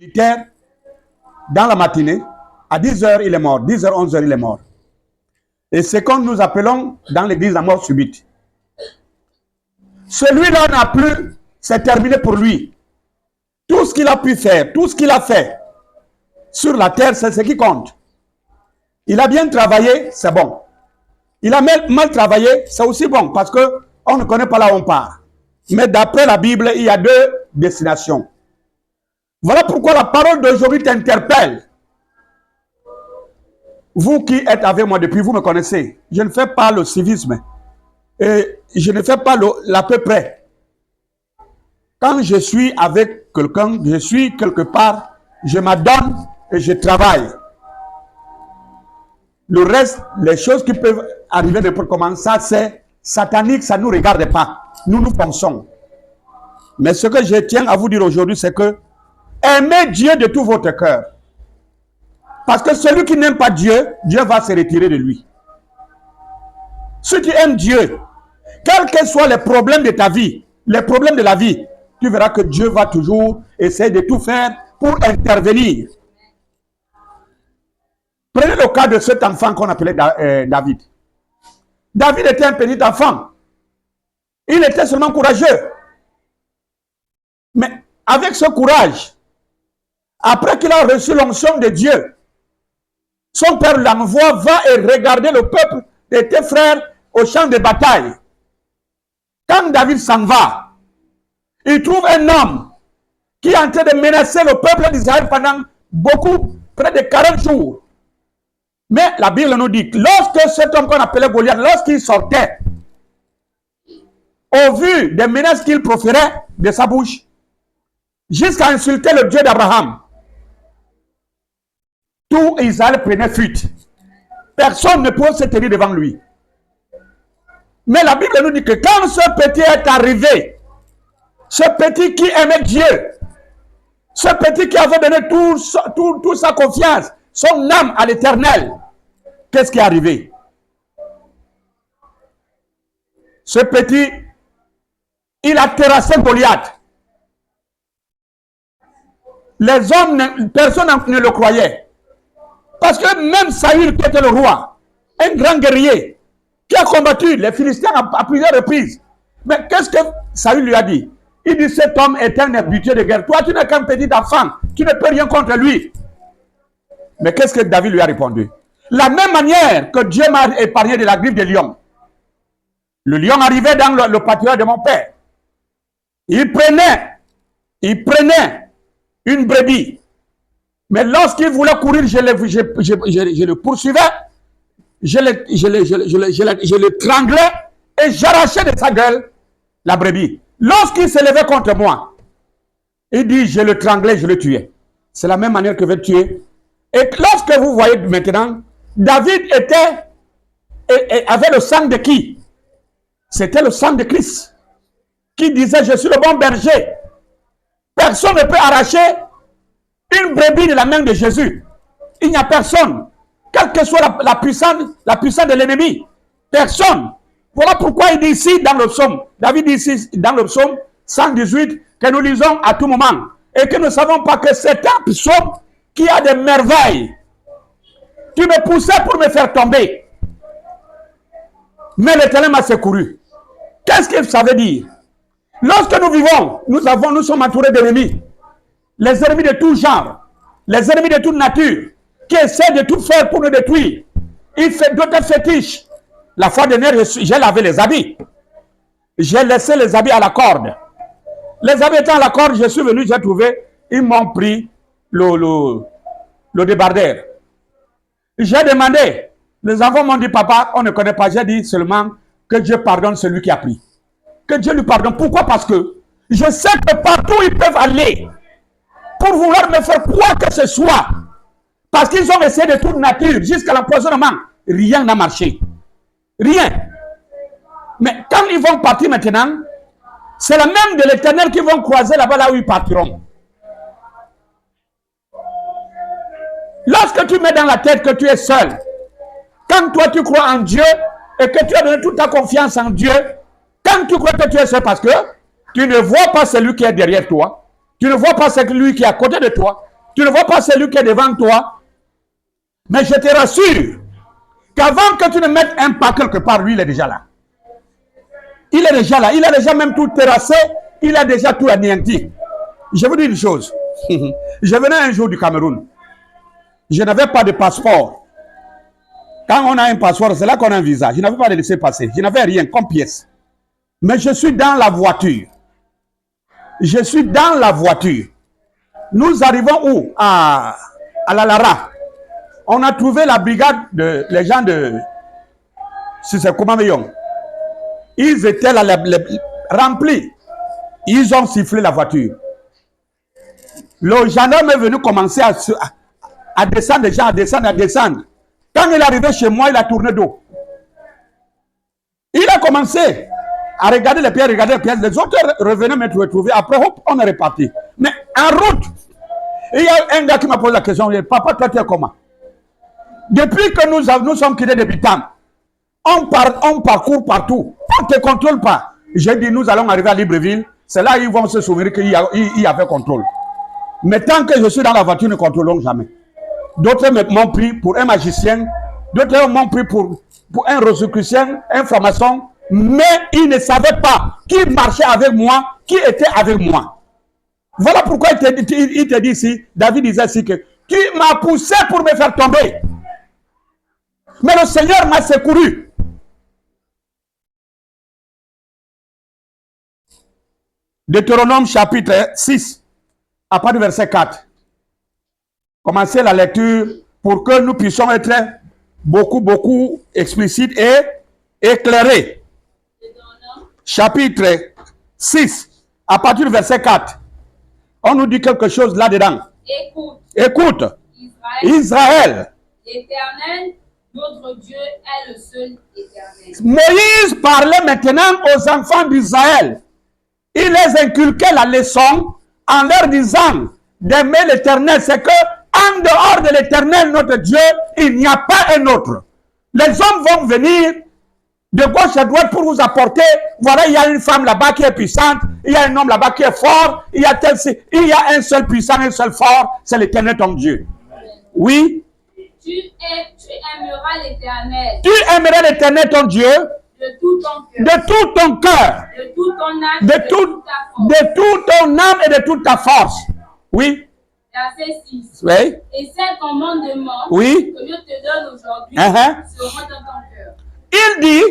militaire, dans la matinée, à 10h, il est mort. 10h, 11h, il est mort. Et c'est comme nous appelons dans l'église la mort subite. Celui-là n'a plus, c'est terminé pour lui. Tout ce qu'il a pu faire, tout ce qu'il a fait sur la terre, c'est ce qui compte. Il a bien travaillé, c'est bon. Il a mal travaillé, c'est aussi bon, parce qu'on ne connaît pas là où on part. Mais d'après la Bible, il y a deux destinations. Voilà pourquoi la parole d'aujourd'hui t'interpelle. Vous qui êtes avec moi depuis, vous me connaissez. Je ne fais pas le civisme. Et je ne fais pas l'à peu près. Quand je suis avec quelqu'un, je suis quelque part, je m'adonne et je travaille. Le reste, les choses qui peuvent arriver n'importe comment, ça c'est satanique, ça ne nous regarde pas. Nous pensons. Mais ce que je tiens à vous dire aujourd'hui, c'est que aimez Dieu de tout votre cœur. Parce que celui qui n'aime pas Dieu, Dieu va se retirer de lui. Ceux qui aiment Dieu, quels que soient les problèmes de ta vie, les problèmes de la vie, tu verras que Dieu va toujours essayer de tout faire pour intervenir. Prenez le cas de cet enfant qu'on appelait David. David était un petit enfant. Il était seulement courageux. Mais avec ce courage, après qu'il a reçu l'onction de Dieu, son père l'envoie, va et regarder le peuple de tes frères au champ de bataille. Quand David s'en va, il trouve un homme qui est en train de menacer le peuple d'Israël pendant près de 40 jours. Mais la Bible nous dit que lorsque cet homme qu'on appelait Goliath, lorsqu'il sortait, au vu des menaces qu'il proférait de sa bouche, jusqu'à insulter le Dieu d'Abraham, tout Israël prenait fuite. Personne ne pouvait se tenir devant lui. Mais la Bible nous dit que quand ce petit est arrivé, ce petit qui aimait Dieu, ce petit qui avait donné toute sa confiance, son âme à l'Éternel, qu'est-ce qui est arrivé? Ce petit, il a terrassé Goliath. Les hommes, personne ne le croyait. Parce que même Saül, qui était le roi, un grand guerrier, qui a combattu les Philistins à plusieurs reprises. Mais qu'est-ce que Saül lui a dit? Il dit, cet homme est un habitué de guerre. Toi, tu n'es qu'un petit enfant. Tu ne peux rien contre lui. Mais qu'est-ce que David lui a répondu? La même manière que Dieu m'a épargné de la griffe des lions. Le lion arrivait dans le pâturage de mon père. Il prenait une brebis. Mais lorsqu'il voulait courir, je le poursuivais, je le tranglais et j'arrachais de sa gueule la brebis. Lorsqu'il se levait contre moi, il dit, je le tranglais, je le tuais. C'est la même manière que je vais tuer. Et lorsque vous voyez maintenant, David avait le sang de qui? C'était le sang de Christ. Qui disait, je suis le bon berger. Personne ne peut arracher une brebis de la main de Jésus. Il n'y a personne. Quelle que soit la puissance de l'ennemi. Personne. Voilà pourquoi il dit ici dans le psaume. David dit ici dans le psaume 118 que nous lisons à tout moment. Et que nous ne savons pas que c'est un psaume qui a des merveilles. Tu me poussais pour me faire tomber. Mais l'Éternel m'a secouru. Qu'est-ce que ça veut dire? Lorsque nous vivons, nous sommes entourés d'ennemis. Les ennemis de tout genre, les ennemis de toute nature, qui essaient de tout faire pour nous détruire. Il fait d'autres fétiches. La fois dernière, j'ai lavé les habits. J'ai laissé les habits à la corde. Les habits étant à la corde, je suis venu, j'ai trouvé, ils m'ont pris le débardeur. J'ai demandé, les enfants m'ont dit, papa, on ne connaît pas. J'ai dit seulement que Dieu pardonne celui qui a pris. Que Dieu lui pardonne. Pourquoi? Parce que je sais que partout ils peuvent aller pour vouloir me faire quoi que ce soit. Parce qu'ils ont essayé de toute nature jusqu'à l'empoisonnement. Rien n'a marché. Rien. Mais quand ils vont partir maintenant, c'est la même de l'Éternel qui vont croiser là-bas là où ils partiront. Lorsque tu mets dans la tête que tu es seul, quand toi tu crois en Dieu et que tu as donné toute ta confiance en Dieu, quand tu crois que tu es seul parce que tu ne vois pas celui qui est derrière toi, tu ne vois pas celui qui est à côté de toi, Tu ne vois pas celui qui est devant toi. Mais je te rassure qu'avant que tu ne mettes un pas quelque part, lui, il est déjà là. Il est déjà là. Il a déjà même tout terrassé. Il a déjà tout anéanti. Je vous dis une chose. Je venais un jour du Cameroun. Je n'avais pas de passeport. Quand on a un passeport, c'est là qu'on a un visa. Je n'avais pas de laisser passer. Je n'avais rien comme pièce. Mais je suis dans la voiture. Je suis dans la voiture. Nous arrivons où? À la Lara. On a trouvé la brigade de les gens de c'est comment ils étaient là remplis. Ils ont sifflé la voiture. Le gendarme est venu commencer à descendre les gens, à descendre. Quand il est arrivé chez moi, il a tourné dos. Il a commencé à regarder les pièces, Les autres revenaient me retrouver. Après, hop, on est reparti. Mais en route, il y a un gars qui m'a posé la question. Papa, toi, tu es comment? Depuis que nous sommes quittés depuis temps, on parcourt partout. On ne te contrôle pas. J'ai dit, nous allons arriver à Libreville. C'est là qu'ils vont se souvenir qu'il y avait contrôle. Mais tant que je suis dans la voiture, nous ne contrôlons jamais. D'autres m'ont pris pour un magicien. D'autres m'ont pris pour un rosicrucien, un franc-maçon. Mais ils ne savaient pas qui marchait avec moi, qui était avec moi. Voilà pourquoi il te dit ici, David disait ici que tu m'as poussé pour me faire tomber. Mais le Seigneur m'a secouru. Deutéronome chapitre 6, à partir du verset 4. Commencez la lecture pour que nous puissions être beaucoup explicites et éclairés. Chapitre 6, à partir du verset 4. On nous dit quelque chose là-dedans. Écoute. Israël. L'Éternel, notre Dieu, est le seul éternel. Moïse parlait maintenant aux enfants d'Israël. Il les inculquait la leçon en leur disant d'aimer l'Éternel. C'est que en dehors de l'Éternel, notre Dieu, il n'y a pas un autre. Les hommes vont venir de gauche à droite pour vous apporter. Voilà, il y a une femme là-bas qui est puissante. Il y a un homme là-bas qui est fort. Il y a un seul puissant, un seul fort. C'est l'Éternel ton Dieu. Oui. Tu aimeras l'Éternel. Tu aimeras l'Éternel ton Dieu. De tout ton cœur. De tout ton cœur. De toute ton âme. De toute ton âme et de toute ta force. Oui. Verset 6. Oui. Et ces commandements oui. que je te donne aujourd'hui seront dans ton cœur. Il dit,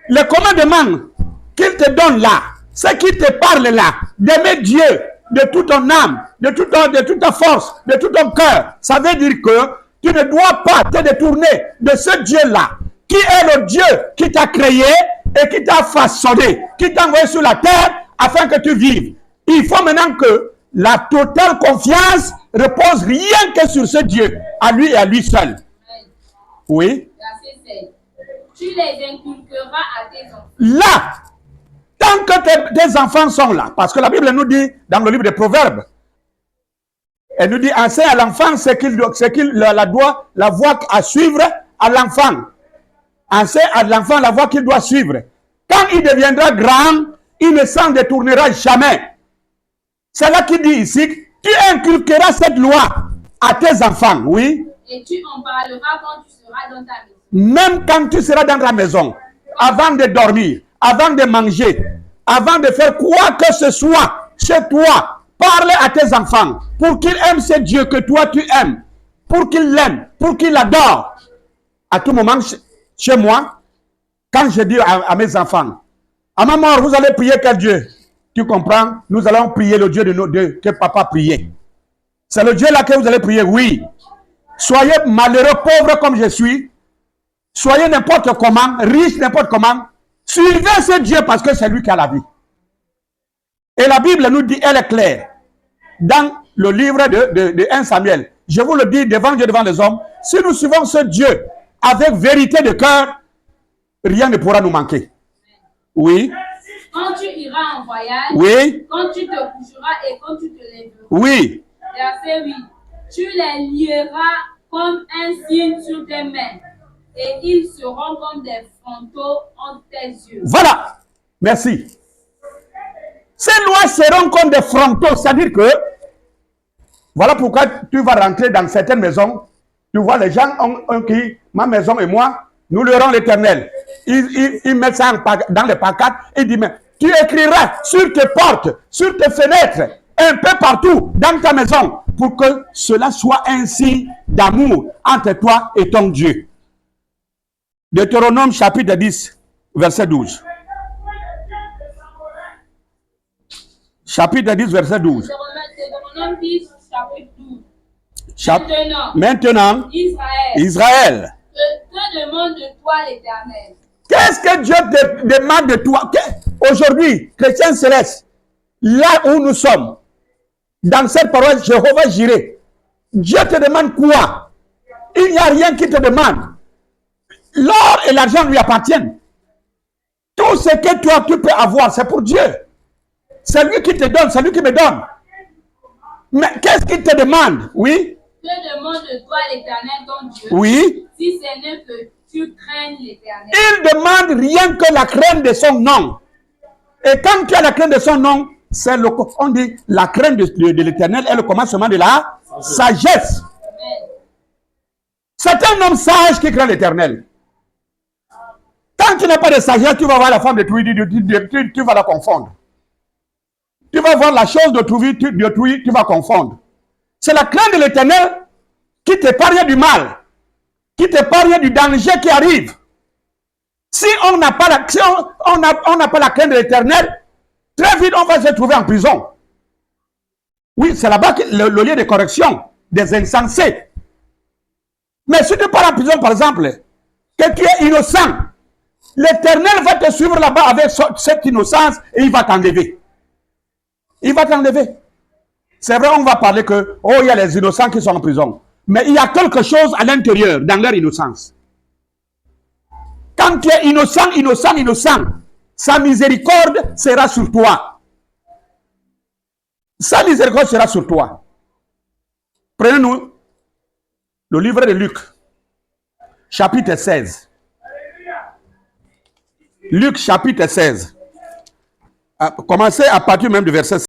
le commandement qu'il te donne là, ce qu'il te parle là, d'aimer Dieu de toute ton âme, de toute ta force, de tout ton cœur, ça veut dire que tu ne dois pas te détourner de ce Dieu-là, qui est le Dieu qui t'a créé et qui t'a façonné, qui t'a envoyé sur la terre afin que tu vives. Il faut maintenant que la totale confiance repose rien que sur ce Dieu, à lui et à lui seul. Oui. Tu les inculqueras à tes enfants. Là, tant que tes enfants sont là, parce que la Bible nous dit dans le livre des Proverbes, elle nous dit enseigne à l'enfant la voie à suivre à l'enfant. Enseigne à l'enfant la voie qu'il doit suivre. Quand il deviendra grand, il ne s'en détournera jamais. C'est là qu'il dit ici, tu inculqueras cette loi à tes enfants, oui. Et tu en parleras quand tu seras dans ta maison. Même quand tu seras dans ta maison, avant de dormir, avant de manger, avant de faire quoi que ce soit chez toi, parle à tes enfants pour qu'ils aiment ce Dieu que toi tu aimes, pour qu'ils l'aiment, pour qu'ils l'adorent. À tout moment, chez moi, quand je dis à mes enfants, à ma mort, vous allez prier quel Dieu? Tu comprends? Nous allons prier le Dieu de nos deux, que papa priait. C'est le Dieu là que vous allez prier, oui. Soyez malheureux, pauvres comme je suis. Soyez n'importe comment, riche n'importe comment. Suivez ce Dieu parce que c'est lui qui a la vie. Et la Bible nous dit, elle est claire. Dans le livre de 1 Samuel, je vous le dis devant Dieu, devant les hommes, si nous suivons ce Dieu avec vérité de cœur, rien ne pourra nous manquer. Oui. Quand tu iras en voyage, oui. Quand tu te coucheras et quand tu te lèveras. Oui. Verset 8. Tu les lieras comme un signe sur tes mains et ils seront comme des frontaux entre tes yeux. Voilà. Merci. Ces lois seront comme des frontaux, c'est-à-dire que Voilà pourquoi tu vas rentrer dans certaines maisons. Tu vois, les gens ont qui, ma maison et moi, nous lerons l'Éternel. Ils mettent ça dans les pancartes et disent, mais tu écriras sur tes portes, sur tes fenêtres, un peu partout dans ta maison, pour que cela soit un signe d'amour entre toi et ton Dieu. Deutéronome chapitre 10, verset 12. Chapitre 10, verset 12. Deutéronome 10, chapitre 12. Maintenant, Israël, que demande de toi l'Éternel? Qu'est-ce que Dieu te demande de toi? Aujourd'hui, chrétien céleste, là où nous sommes, dans cette paroisse Jéhovah Jireh, Dieu te demande quoi? Il n'y a rien qui te demande. L'or et l'argent lui appartiennent. Tout ce que toi tu peux avoir, c'est pour Dieu. C'est lui qui te donne, c'est lui qui me donne. Mais qu'est-ce qu'il te demande? Oui? Que demande de toi l'Éternel ton Dieu? Oui? Si ce n'est que tu craignes l'Éternel. Il demande rien que la crainte de son nom. Et quand tu as la crainte de son nom, c'est on dit la crainte de l'Éternel est le commencement de la sagesse. C'est un homme sage qui craint l'Éternel. Tant tu n'as pas de sagesse, tu vas voir la femme de Touy, tu vas la confondre. Tu vas voir la chose de Touy, tu vas confondre. C'est la crainte de l'Éternel qui t'épargne du mal, qui t'épargne du danger qui arrive. Si on n'a pas la crainte de l'Éternel, très vite on va se trouver en prison. Oui, c'est là-bas le lieu de correction des insensés. Mais si tu pars en prison, par exemple, que tu es innocent, l'Éternel va te suivre là-bas avec cette innocence et il va t'enlever. Il va t'enlever. C'est vrai, on va parler que, oh, il y a les innocents qui sont en prison. Mais il y a quelque chose à l'intérieur, dans leur innocence. Quand tu es innocent, sa miséricorde sera sur toi. Sa miséricorde sera sur toi. Prenez-nous le livre de Luc, chapitre 16. Luc, chapitre 16. Commencez à partir même du verset 16.